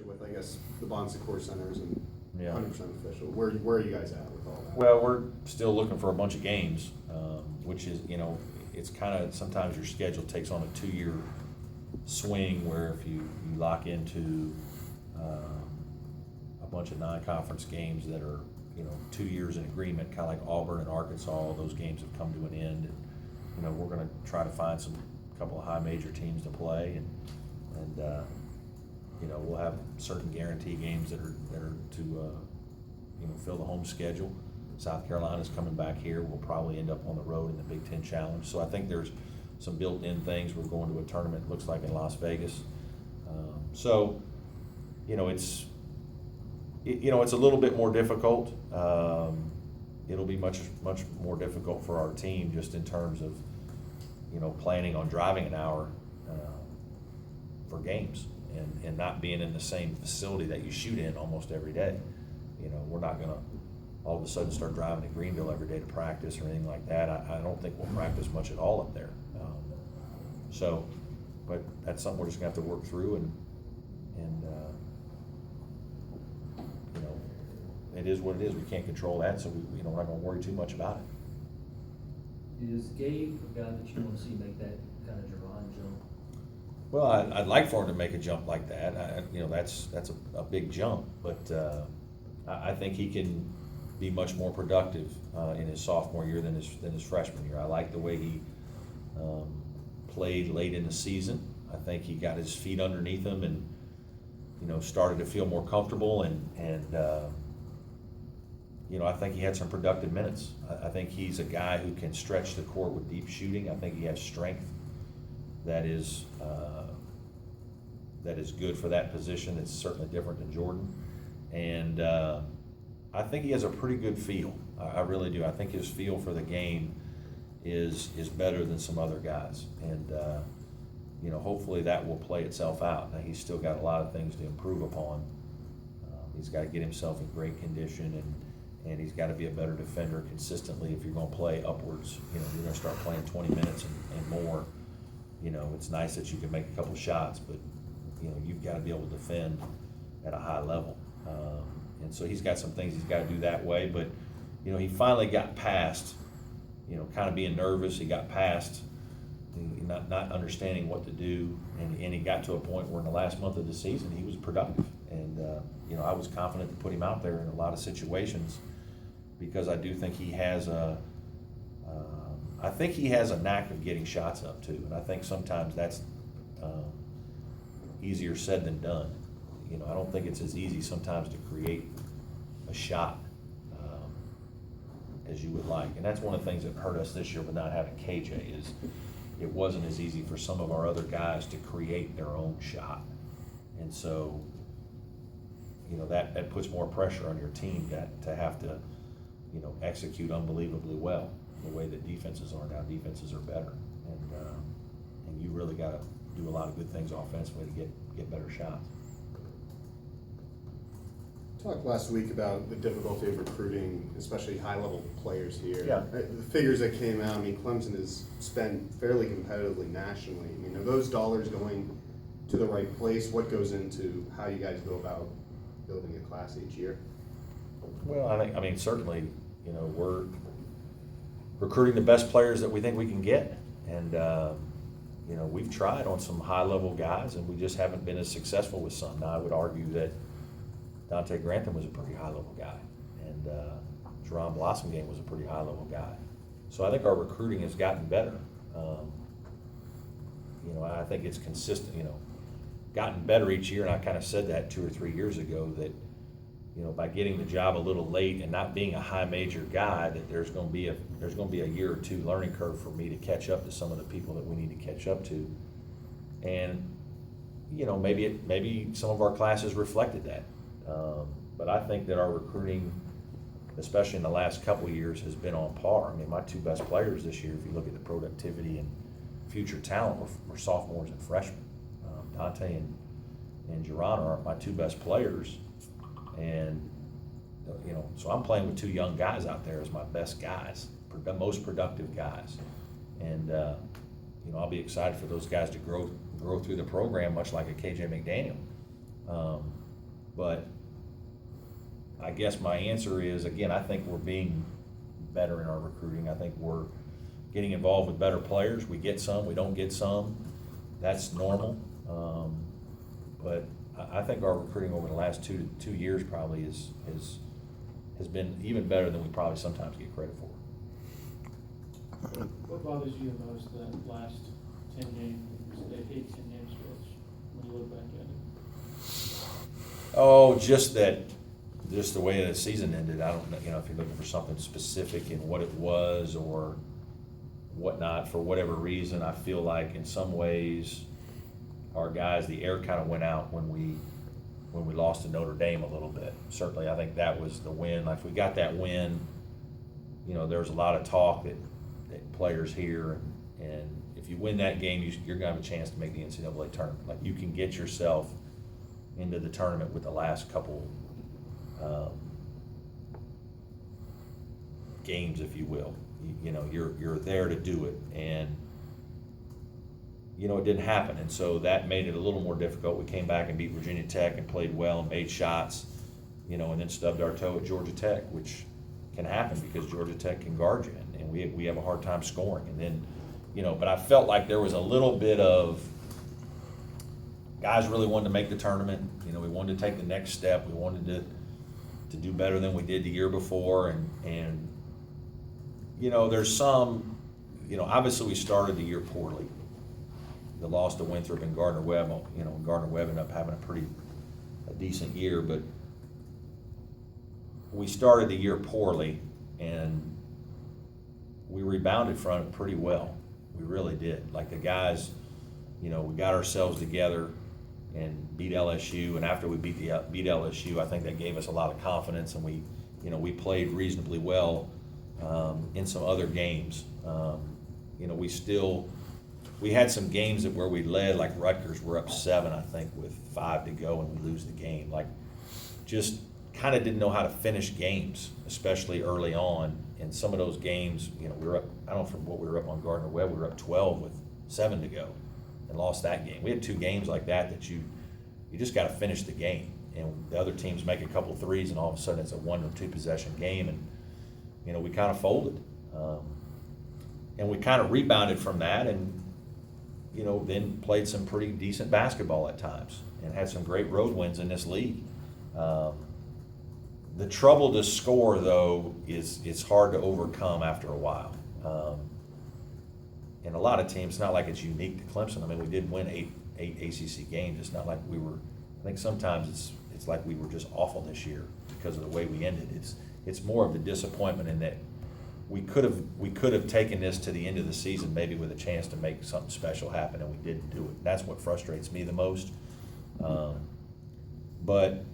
with, I guess, the Bon Secours centers and Yeah. 100% official. Where are you guys at with all that? Well, we're still looking for a bunch of games, which is, it's kind of, sometimes your schedule takes on a 2-year swing where if you lock into a bunch of non-conference games that are, 2 years in agreement, kind of like Auburn and Arkansas, those games have come to an end. And, we're going to try to find a couple of high major teams to play, and we'll have certain guarantee games that are to fill the home schedule. South Carolina's coming back here. We'll probably end up on the road in the Big Ten Challenge. So I think there's some built-in things. We're going to a tournament, it looks like, in Las Vegas. It's a little bit more difficult. It'll be much more difficult for our team just in terms of planning on driving an hour for games and not being in the same facility that you shoot in almost every day. We're not going to all of a sudden start driving to Greenville every day to practice or anything like that. I don't think we'll practice much at all up there. But that's something we're just going to have to work through, and it is what it is. We can't control that, so we're not going to worry too much about it. Is Gabe a guy that you want to see make that kind of Jerron jump? Well, I'd like for him to make a jump like that. That's a big jump, but I think he can be much more productive in his sophomore year than his freshman year. I like the way he played late in the season. I think he got his feet underneath him and started to feel more comfortable, and I think he had some productive minutes. I think he's a guy who can stretch the court with deep shooting. I think he has strength that is good for that position. It's certainly different than Jordan, and I think he has a pretty good feel. I really do. I think his feel for the game is better than some other guys, and hopefully that will play itself out. Now, he's still got a lot of things to improve upon. He's got to get himself in great condition, and he's got to be a better defender consistently. If you're going to play upwards, you're going to start playing 20 minutes and more. It's nice that you can make a couple shots, but you've got to be able to defend at a high level. And so he's got some things he's got to do that way. But he finally got past kind of being nervous. He got past not understanding what to do, and he got to a point where in the last month of the season he was productive. And I was confident to put him out there in a lot of situations because I do think he has a knack of getting shots up too, and I think sometimes that's easier said than done. I don't think it's as easy sometimes to create a shot as you would like, and that's one of the things that hurt us this year with not having KJ is it wasn't as easy for some of our other guys to create their own shot, and so that puts more pressure on your team to have to execute unbelievably well the way that defenses are now. Defenses are better, and you really got to do a lot of good things offensively to get better shots. Talked last week about the difficulty of recruiting, especially high-level players here. Yeah. The figures that came out, Clemson has spent fairly competitively nationally. Are those dollars going to the right place? What goes into how you guys go about building a class each year? Well, I think certainly, we're recruiting the best players that we think we can get, and we've tried on some high-level guys, and we just haven't been as successful with some. Now, I would argue that Dante Grantham was a pretty high-level guy, and Jerron Blossomgame was a pretty high-level guy. So I think our recruiting has gotten better. I think it's consistent, gotten better each year, and I kind of said that 2 or 3 years ago that, by getting the job a little late and not being a high major guy, that there's going to be a year or two learning curve for me to catch up to some of the people that we need to catch up to, and maybe some of our classes reflected that. But I think that our recruiting, especially in the last couple of years, has been on par. My 2 best players this year, if you look at the productivity and future talent, were sophomores and freshmen. Dante and Jerron are my 2 best players, and so I'm playing with 2 young guys out there as my best guys, most productive guys, and I'll be excited for those guys to grow through the program, much like a KJ McDaniel. But I guess my answer is, again, I think we're being better in our recruiting. I think we're getting involved with better players. We get some, we don't get some. That's normal. But I think our recruiting over the last two years probably has been even better than we probably sometimes get credit for. What bothers you the most, that last 10 game, 10-game stretch, when you look back at it? Oh, just the way the season ended. I don't know, if you're looking for something specific in what it was or whatnot, for whatever reason, I feel like in some ways our guys, the air kind of went out when we lost to Notre Dame a little bit. Certainly, I think that was the win. Like, if we got that win, there was a lot of talk that players here, and if you win that game, you're going to have a chance to make the NCAA tournament. Like, you can get yourself into the tournament with the last couple games, if you will. You're there to do it, and it didn't happen, and so that made it a little more difficult. We came back and beat Virginia Tech and played well and made shots, and then stubbed our toe at Georgia Tech, which can happen because Georgia Tech can guard you, and we have a hard time scoring. And then, but I felt like there was a little bit of guys really wanted to make the tournament. We wanted to take the next step. We wanted to do better than we did the year before, and there's some, obviously we started the year poorly. The loss to Winthrop and Gardner-Webb, Gardner-Webb ended up having a decent year, but we started the year poorly, and we rebounded from it pretty well. We really did. Like, the guys, we got ourselves together and beat LSU, and after we beat LSU, I think that gave us a lot of confidence, and we played reasonably well in some other games. We had some games where we led, like Rutgers, we're up 7, I think, with 5 to go, and we lose the game. Like, just kind of didn't know how to finish games, especially early on. And some of those games, we were up, I don't know from what we were up on Gardner-Webb, we were up 12 with 7 to go and lost that game. We had 2 games like that you just got to finish the game. And the other teams make a couple threes, and all of a sudden it's a 1 or 2 possession game, and we kind of folded. And we kind of rebounded from that, and then played some pretty decent basketball at times and had some great road wins in this league. The trouble to score, though, is it's hard to overcome after a while. And a lot of teams, it's not like it's unique to Clemson. I mean, we did win eight ACC games. It's not like we were, I think sometimes it's like we were just awful this year because of the way we ended. It's more of the disappointment in that we could have taken this to the end of the season maybe with a chance to make something special happen, and we didn't do it. That's what frustrates me the most. But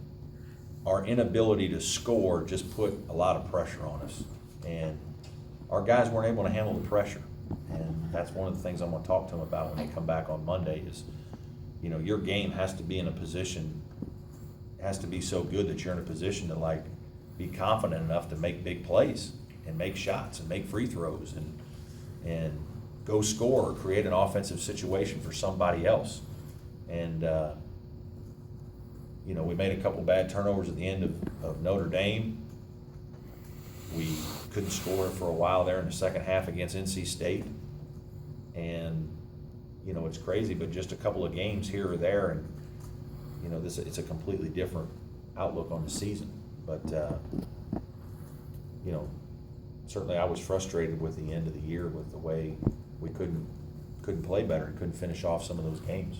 our inability to score just put a lot of pressure on us, and our guys weren't able to handle the pressure. And that's one of the things I'm going to talk to them about when they come back on Monday is, your game has to be in a position, has to be so good that you're in a position to be confident enough to make big plays and make shots and make free throws and go score or create an offensive situation for somebody else. And we made a couple bad turnovers at the end of Notre Dame. We couldn't score for a while there in the second half against NC State. And, it's crazy, but just a couple of games here or there, and, it's a completely different outlook on the season. But, certainly I was frustrated with the end of the year with the way we couldn't play better and couldn't finish off some of those games.